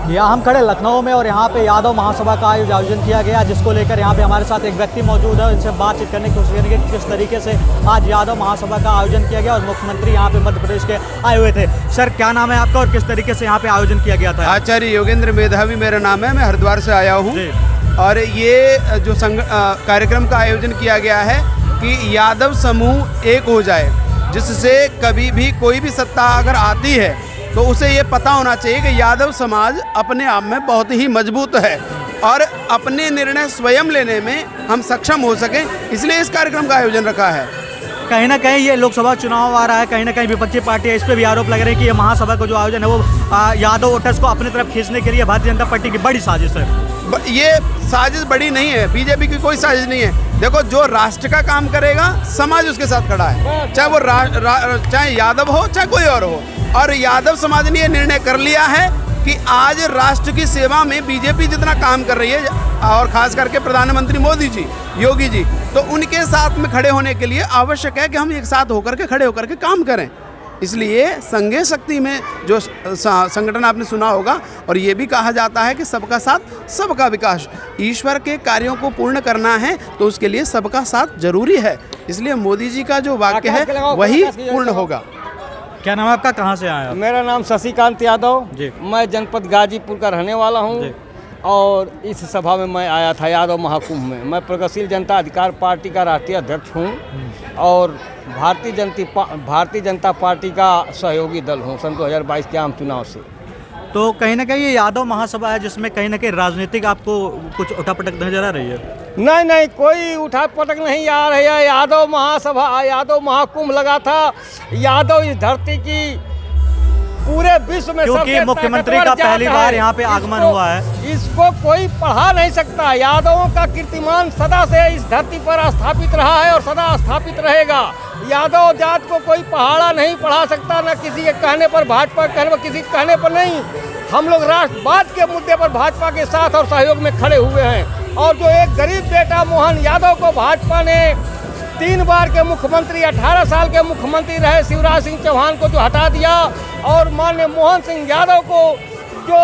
यहाँ हम खड़े लखनऊ में और यहाँ पे यादव महासभा का आयोजन किया गया, जिसको लेकर यहाँ पे हमारे साथ एक व्यक्ति मौजूद है। इनसे बातचीत करने की कोशिश करेंगे कि किस तरीके से आज यादव महासभा का आयोजन किया गया और मुख्यमंत्री यहाँ पे मध्य प्रदेश के आए हुए थे। सर, क्या नाम है आपका और किस तरीके से यहाँ पे आयोजन किया गया था? आचार्य योगेंद्र मेधावी मेरा नाम है, मैं हरिद्वार से आया हूँ। और ये जो कार्यक्रम का आयोजन किया गया है कि यादव समूह एक हो जाए, जिससे कभी भी कोई भी सत्ता अगर आती है तो उसे ये पता होना चाहिए कि यादव समाज अपने आप में बहुत ही मजबूत है और अपने निर्णय स्वयं लेने में हम सक्षम हो सकें, इसलिए इस कार्यक्रम का आयोजन रखा है। कहीं ना कहीं ये लोकसभा चुनाव आ रहा है, कहीं ना कहीं विपक्षी पार्टियां इस पे भी आरोप लग रहे हैं कि ये महासभा का जो आयोजन है वो यादव वोटर्स को अपनी तरफ खींचने के लिए भारतीय जनता पार्टी की बड़ी साजिश है। ये साजिश बड़ी नहीं है, बीजेपी की कोई साजिश नहीं है। देखो, जो राष्ट्र का काम करेगा समाज उसके साथ खड़ा है, चाहे वो चाहे यादव हो चाहे कोई और हो। और यादव समाज ने ये निर्णय कर लिया है कि आज राष्ट्र की सेवा में बीजेपी जितना काम कर रही है और खास करके प्रधानमंत्री मोदी जी, योगी जी, तो उनके साथ में खड़े होने के लिए आवश्यक है कि हम एक साथ होकर के खड़े होकर के काम करें। इसलिए संघे शक्ति में जो संगठन आपने सुना होगा, और ये भी कहा जाता है कि सबका साथ सबका विकास, ईश्वर के कार्यों को पूर्ण करना है तो उसके लिए सबका साथ जरूरी है। इसलिए मोदी जी का जो वाक्य है वही पूर्ण होगा। क्या नाम है आपका, कहाँ से आया? मेरा नाम शशिकांत यादव जी। मैं जनपद गाजीपुर का रहने वाला हूँ और इस सभा में मैं आया था यादव महाकुंभ में। मैं प्रगतिशील जनता अधिकार पार्टी का राष्ट्रीय अध्यक्ष हूँ और भारतीय जनता पार्टी का सहयोगी दल हूँ सन 2022 के आम चुनाव से। तो कहीं ना कहीं ये यादव महासभा है जिसमें कहीं ना कहीं राजनीतिक आपको कुछ उठापटक नजर आ रही है? नहीं, कोई उठापटक नहीं आ रही है। यादव महासभा, यादव महाकुंभ लगा था। यादव इस धरती की पूरे विश्व में क्योंकि मुख्यमंत्री का पहली बार यहाँ पे आगमन हुआ है, इसको कोई पढ़ा नहीं सकता। यादवों का कीर्तिमान सदा से इस धरती पर स्थापित रहा है और सदा स्थापित रहेगा। यादव जात को कोई पहाड़ा नहीं पढ़ा सकता, न किसी के कहने पर भाजपा कहने पर, किसी के कहने पर नहीं। हम लोग राष्ट्रवाद के मुद्दे पर भाजपा के साथ और सहयोग में खड़े हुए हैं। और जो एक गरीब बेटा मोहन यादव को भाजपा ने 3 बार के मुख्यमंत्री, 18 साल के मुख्यमंत्री रहे शिवराज सिंह चौहान को जो हटा दिया और माननीय मोहन सिंह यादव को जो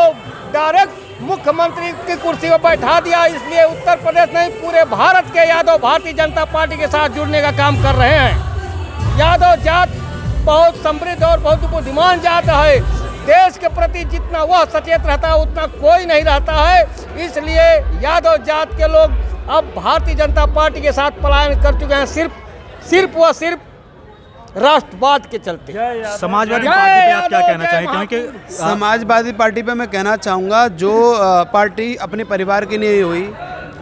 डायरेक्ट मुख्यमंत्री की कुर्सी पर बैठा दिया, इसलिए उत्तर प्रदेश नहीं पूरे भारत के यादव भारतीय जनता पार्टी के साथ जुड़ने का काम कर रहे हैं। यादव जात बहुत समृद्ध और बहुत बुद्धिमान जात है। देश के प्रति जितना वह सचेत रहता है उतना कोई नहीं रहता है। इसलिए यादव जात के लोग अब भारतीय जनता पार्टी के साथ पलायन कर चुके हैं, सिर्फ राष्ट्रवाद के चलते। समाजवादी पार्टी पे आप क्या कहना चाहेंगे? क्योंकि समाजवादी पार्टी पे मैं कहना चाहूँगा, जो पार्टी अपने परिवार की नहीं हुई,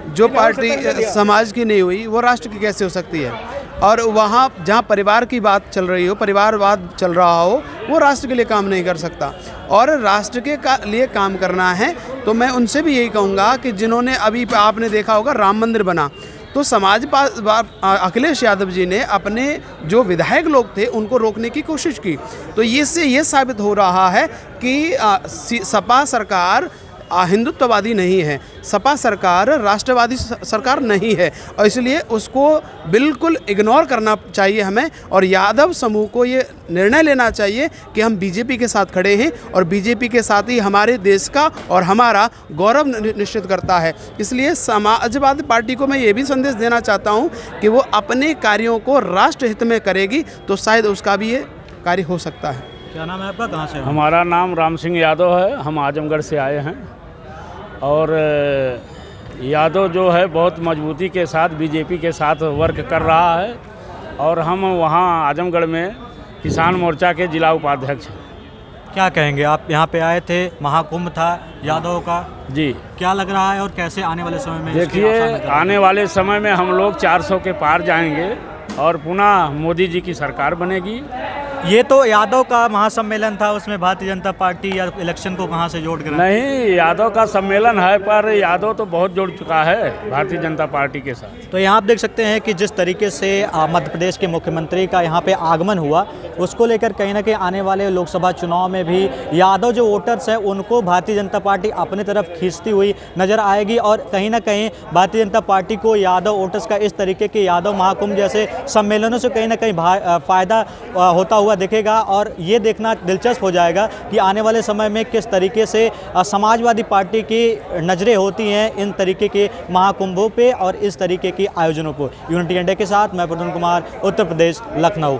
जो पार्टी समाज की नहीं हुई, वो राष्ट्र की कैसे हो सकती है? और वहाँ जहाँ परिवार की बात चल रही हो, परिवारवाद चल रहा हो, वो राष्ट्र के लिए काम नहीं कर सकता। और राष्ट्र के लिए काम करना है तो मैं उनसे भी यही कहूँगा कि जिन्होंने अभी आपने देखा होगा राम मंदिर बना, तो अखिलेश यादव जी ने अपने जो विधायक लोग थे उनको रोकने की कोशिश की। तो इससे ये साबित हो रहा है कि सपा सरकार हिंदुत्ववादी नहीं है, सपा सरकार राष्ट्रवादी सरकार नहीं है, और इसलिए उसको बिल्कुल इग्नोर करना चाहिए हमें। और यादव समूह को ये निर्णय लेना चाहिए कि हम बीजेपी के साथ खड़े हैं और बीजेपी के साथ ही हमारे देश का और हमारा गौरव निश्चित करता है। इसलिए समाजवादी पार्टी को मैं ये भी संदेश देना चाहता हूँ कि वो अपने कार्यों को राष्ट्र हित में करेगी तो शायद उसका भी ये कार्य हो सकता है। क्या नाम है आपका, कहाँ से? हमारा नाम राम सिंह यादव है, हम आजमगढ़ से आए हैं। और यादव जो है बहुत मजबूती के साथ बीजेपी के साथ वर्क कर रहा है और हम वहाँ आजमगढ़ में किसान मोर्चा के जिला उपाध्यक्ष हैं। क्या कहेंगे आप? यहाँ पे आए थे, महाकुंभ था यादव का जी, क्या लग रहा है और कैसे आने वाले समय में? देखिए, आने वाले समय में हम लोग 400 के पार जाएंगे और पुनः मोदी जी की सरकार बनेगी। ये तो यादव का महासम्मेलन था, उसमें भारतीय जनता पार्टी या इलेक्शन को कहाँ से जोड़ कर? नहीं, यादव का सम्मेलन है पर यादव तो बहुत जुड़ चुका है भारतीय जनता पार्टी के साथ। तो यहाँ आप देख सकते हैं कि जिस तरीके से मध्य प्रदेश के मुख्यमंत्री का यहाँ पे आगमन हुआ, उसको लेकर कहीं ना कहीं आने वाले लोकसभा चुनाव में भी यादव जो वोटर्स हैं उनको भारतीय जनता पार्टी अपनी तरफ खींचती हुई नजर आएगी। और कहीं ना कहीं भारतीय जनता पार्टी को यादव वोटर्स का इस तरीके के यादव महाकुंभ जैसे सम्मेलनों से कहीं ना कहीं फ़ायदा होता हुआ हुआ दिखेगा और ये देखना दिलचस्प हो जाएगा कि आने वाले समय में किस तरीके से समाजवादी पार्टी की नज़रें होती हैं इन तरीके के महाकुंभों पे और इस तरीके के आयोजनों पर। यूनिटी इंडिया के साथ मैं प्रद्युम्न कुमार, उत्तर प्रदेश, लखनऊ।